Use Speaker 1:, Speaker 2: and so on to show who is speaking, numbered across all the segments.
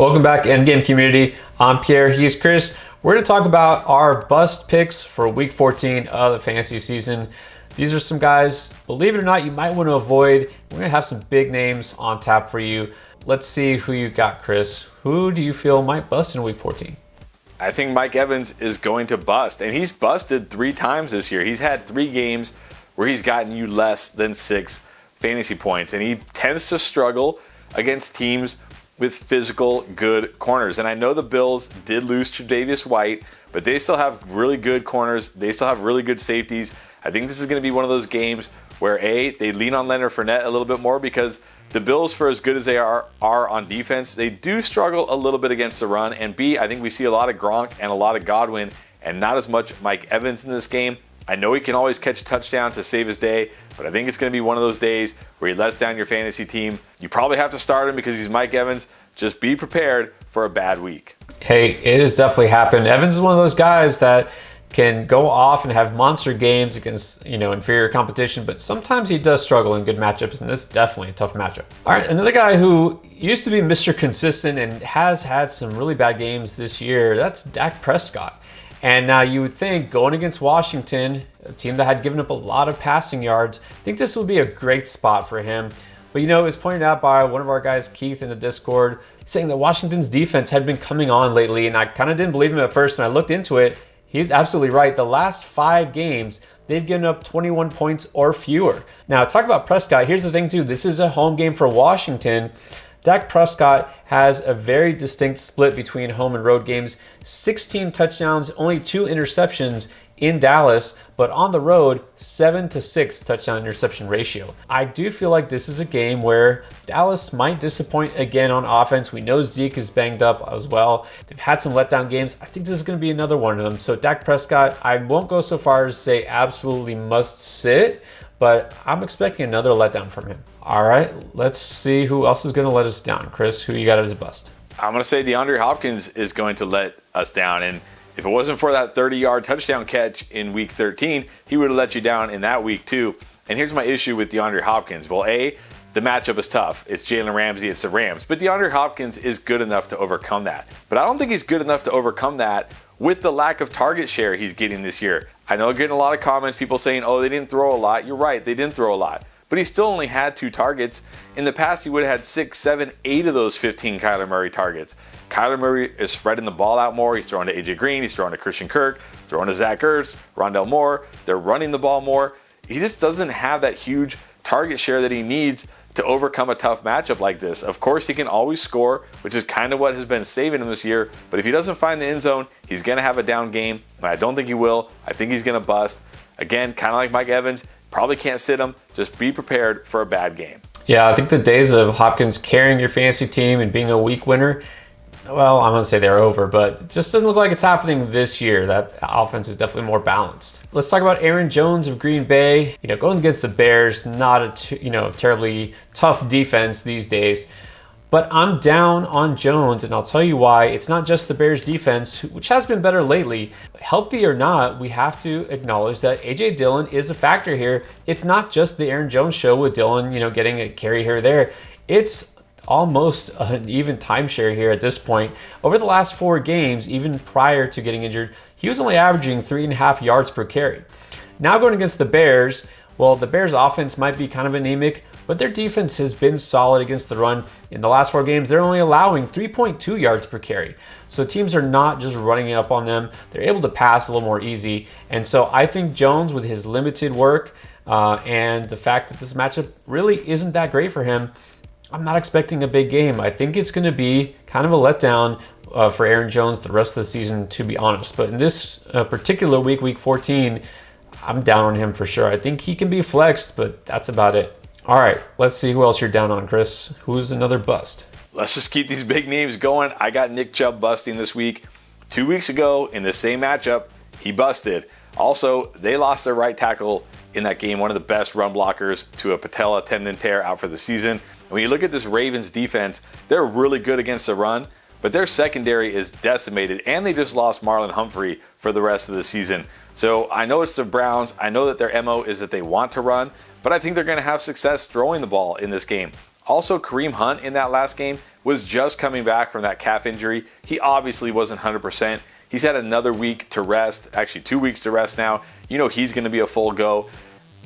Speaker 1: Welcome back, Endgame community. I'm Pierre. He's Chris. We're going to talk about our bust picks for Week 14 of the fantasy season. These are some guys, believe it or not, you might want to avoid. We're going to have some big names on tap for you. Let's see who you got, Chris. Who do you feel might bust in Week 14?
Speaker 2: I think Mike Evans is going to bust, and he's busted 3 times this year. He's had 3 games where he's gotten you less than 6 fantasy points, and he tends to struggle against teams with physical good corners. And I know the Bills did lose Tre'Davious White, but they still have really good corners. They still have really good safeties. I think this is going to be one of those games where they lean on Leonard Fournette a little bit more, because the Bills, for as good as they are on defense, they do struggle a little bit against the run. And B, I think we see a lot of Gronk and a lot of Godwin and not as much Mike Evans in this game. I know he can always catch a touchdown to save his day, but I think it's going to be one of those days where he lets down your fantasy team. You probably have to start him because he's Mike Evans. Just be prepared for a bad week.
Speaker 1: Hey, it has definitely happened. Evans is one of those guys that can go off and have monster games against, inferior competition, but sometimes he does struggle in good matchups, and this is definitely a tough matchup. All right, another guy who used to be Mr. Consistent and has had some really bad games this year, that's Dak Prescott. And now you would think going against Washington, a team that had given up a lot of passing yards, I think this would be a great spot for him. But it was pointed out by one of our guys, Keith, in the Discord, saying that Washington's defense had been coming on lately, and I kind of didn't believe him at first. When I looked into it, he's absolutely right. The last 5 games, they've given up 21 points or fewer. Now, talk about Prescott. Here's the thing, too. This is a home game for Washington. Dak Prescott has a very distinct split between home and road games. 16 touchdowns, only 2 interceptions in Dallas, but on the road, 7-6 touchdown interception ratio. I do feel like this is a game where Dallas might disappoint again on offense. We know Zeke is banged up as well. They've had some letdown games. I think this is going to be another one of them. So Dak Prescott, I won't go so far as to say absolutely must sit, but I'm expecting another letdown from him. All right, let's see who else is going to let us down. Chris, who you got as a bust?
Speaker 2: I'm going to say DeAndre Hopkins is going to let us down. And if it wasn't for that 30-yard touchdown catch in Week 13, he would have let you down in that week too. And here's my issue with DeAndre Hopkins. Well, A, the matchup is tough. It's Jalen Ramsey, it's the Rams. But DeAndre Hopkins is good enough to overcome that. But I don't think he's good enough to overcome that with the lack of target share he's getting this year. I know I'm getting a lot of comments, people saying, oh, they didn't throw a lot. You're right, they didn't throw a lot. But he still only had 2 targets. In the past, he would have had 6, 7, 8 of those 15 Kyler Murray targets. Kyler Murray is spreading the ball out more. He's throwing to AJ Green. He's throwing to Christian Kirk, throwing to Zach Ertz, Rondell Moore. They're running the ball more. He just doesn't have that huge target share that he needs to overcome a tough matchup like this. Of course, he can always score, which is kind of what has been saving him this year. But if he doesn't find the end zone, he's going to have a down game. And I don't think he will. I think he's going to bust. Again, kind of like Mike Evans, probably can't sit him. Just be prepared for a bad game.
Speaker 1: Yeah, I think the days of Hopkins carrying your fantasy team and being a week winner, well, I'm going to say they're over, but it just doesn't look like it's happening this year. That offense is definitely more balanced. Let's talk about Aaron Jones of Green Bay. Going against the Bears, not a terribly tough defense these days. But I'm down on Jones, and I'll tell you why. It's not just the Bears defense, which has been better lately. Healthy or not, we have to acknowledge that A.J. Dillon is a factor here. It's not just the Aaron Jones show with Dillon, getting a carry here or there. It's almost an even timeshare here at this point. Over the last 4 games, even prior to getting injured, he was only averaging 3.5 yards per carry. Now going against the Bears, well, the Bears' offense might be kind of anemic, but their defense has been solid against the run. In the last 4 games, they're only allowing 3.2 yards per carry. So teams are not just running it up on them. They're able to pass a little more easy. And so I think Jones, with his limited work and the fact that this matchup really isn't that great for him, I'm not expecting a big game. I think it's going to be kind of a letdown for Aaron Jones the rest of the season, to be honest. But in this particular week, Week 14, I'm down on him for sure. I think he can be flexed, but that's about it. All right, let's see who else you're down on, Chris. Who's another bust?
Speaker 2: Let's just keep these big names going. I got Nick Chubb busting this week. 2 weeks ago, in the same matchup, he busted. Also, they lost their right tackle in that game, one of the best run blockers, to a patella tendon tear, out for the season. When you look at this Ravens defense, they're really good against the run, but their secondary is decimated, and they just lost Marlon Humphrey for the rest of the season. So I know it's the Browns. I know that their MO is that they want to run, but I think they're going to have success throwing the ball in this game. Also, Kareem Hunt in that last game was just coming back from that calf injury. He obviously wasn't 100%. He's had another week to rest, actually 2 weeks to rest now. You know he's going to be a full go.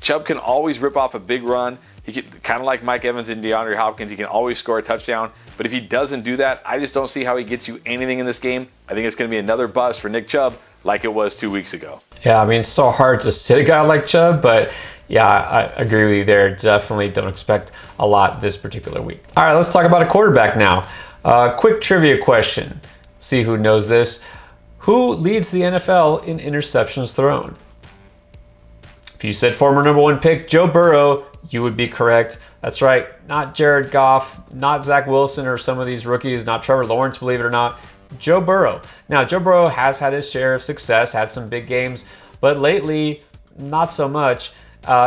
Speaker 2: Chubb can always rip off a big run. He can, kind of like Mike Evans and DeAndre Hopkins, he can always score a touchdown. But if he doesn't do that, I just don't see how he gets you anything in this game. I think it's going to be another bust for Nick Chubb like it was 2 weeks ago.
Speaker 1: Yeah, I mean, it's so hard to sit a guy like Chubb, but yeah, I agree with you there. Definitely don't expect a lot this particular week. All right, let's talk about a quarterback now. Quick trivia question. See who knows this. Who leads the NFL in interceptions thrown? If you said former #1 pick Joe Burrow, you would be correct. That's right, not Jared Goff, not Zach Wilson or some of these rookies, not Trevor Lawrence, believe it or not. Joe Burrow. Now, Joe Burrow has had his share of success, had some big games, but lately, not so much.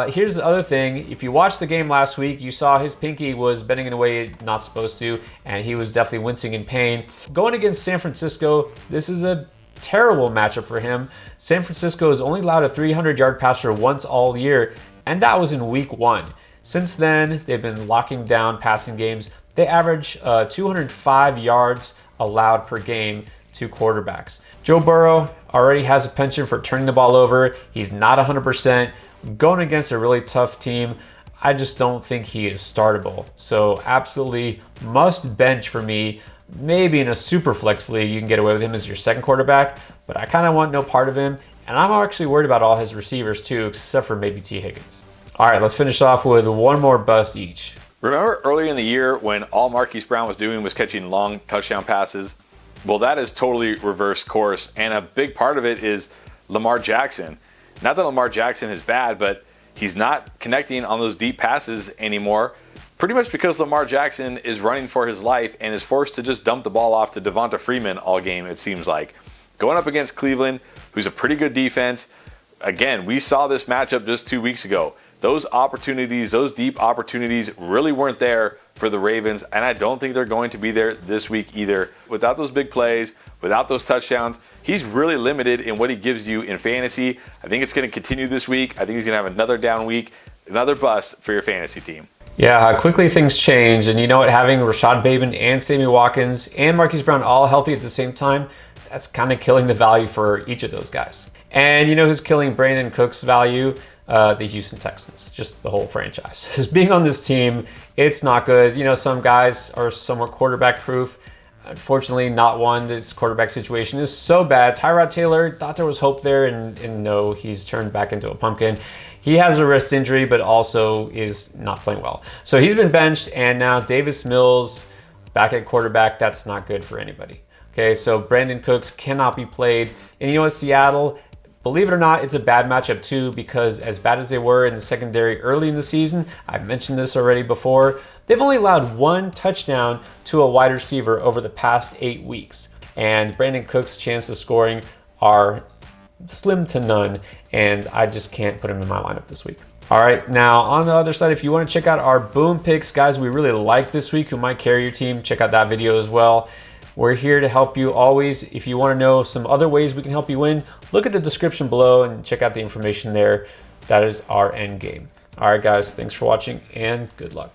Speaker 1: Here's the other thing. If you watched the game last week, you saw his pinky was bending in a way not supposed to, and he was definitely wincing in pain. Going against San Francisco, this is a terrible matchup for him. San Francisco has only allowed a 300-yard passer once all year, and that was in week 1. Since then, they've been locking down passing games. They average 205 yards allowed per game to quarterbacks. Joe Burrow already has a penchant for turning the ball over. He's not 100%. Going against a really tough team, I just don't think he is startable. So absolutely must bench for me. Maybe in a super flex league, you can get away with him as your second quarterback, but I kind of want no part of him. And I'm actually worried about all his receivers too, except for maybe T. Higgins. All right, let's finish off with one more bust each.
Speaker 2: Remember earlier in the year when all Marquise Brown was doing was catching long touchdown passes? Well, that is totally reversed course, and a big part of it is Lamar Jackson. Not that Lamar Jackson is bad, but he's not connecting on those deep passes anymore, pretty much because Lamar Jackson is running for his life and is forced to just dump the ball off to Devonta Freeman all game, it seems like. Going up against Cleveland, who's a pretty good defense, again, we saw this matchup just 2 weeks ago. Those opportunities, those deep opportunities really weren't there for the Ravens, and I don't think they're going to be there this week either. Without those big plays, without those touchdowns, he's really limited in what he gives you in fantasy. I think it's going to continue this week. I think he's going to have another down week, another bust for your fantasy team.
Speaker 1: Yeah, quickly things change, and you know what, having Rashad Bateman and Sammy Watkins and Marquise Brown all healthy at the same time, that's kind of killing the value for each of those guys. And you know who's killing Brandon Cook's value? The Houston Texans, just the whole franchise. Just being on this team, it's not good. You know, some guys are somewhat quarterback proof. Unfortunately, not one. This quarterback situation is so bad. Tyrod Taylor, thought there was hope there, and no, he's turned back into a pumpkin. He has a wrist injury, but also is not playing well. So he's been benched, and now Davis Mills back at quarterback. That's not good for anybody. Okay, so Brandon Cooks cannot be played. And you know what, Seattle, believe it or not, it's a bad matchup too, because as bad as they were in the secondary early in the season, I've mentioned this already before, they've only allowed 1 touchdown to a wide receiver over the past 8 weeks. And Brandon Cook's chances of scoring are slim to none, and I just can't put him in my lineup this week. All right, now on the other side, if you want to check out our boom picks, guys we really like this week who might carry your team, check out that video as well. We're here to help you always. If you want to know some other ways we can help you win, look at the description below and check out the information there. That is our end game. All right, guys, thanks for watching and good luck.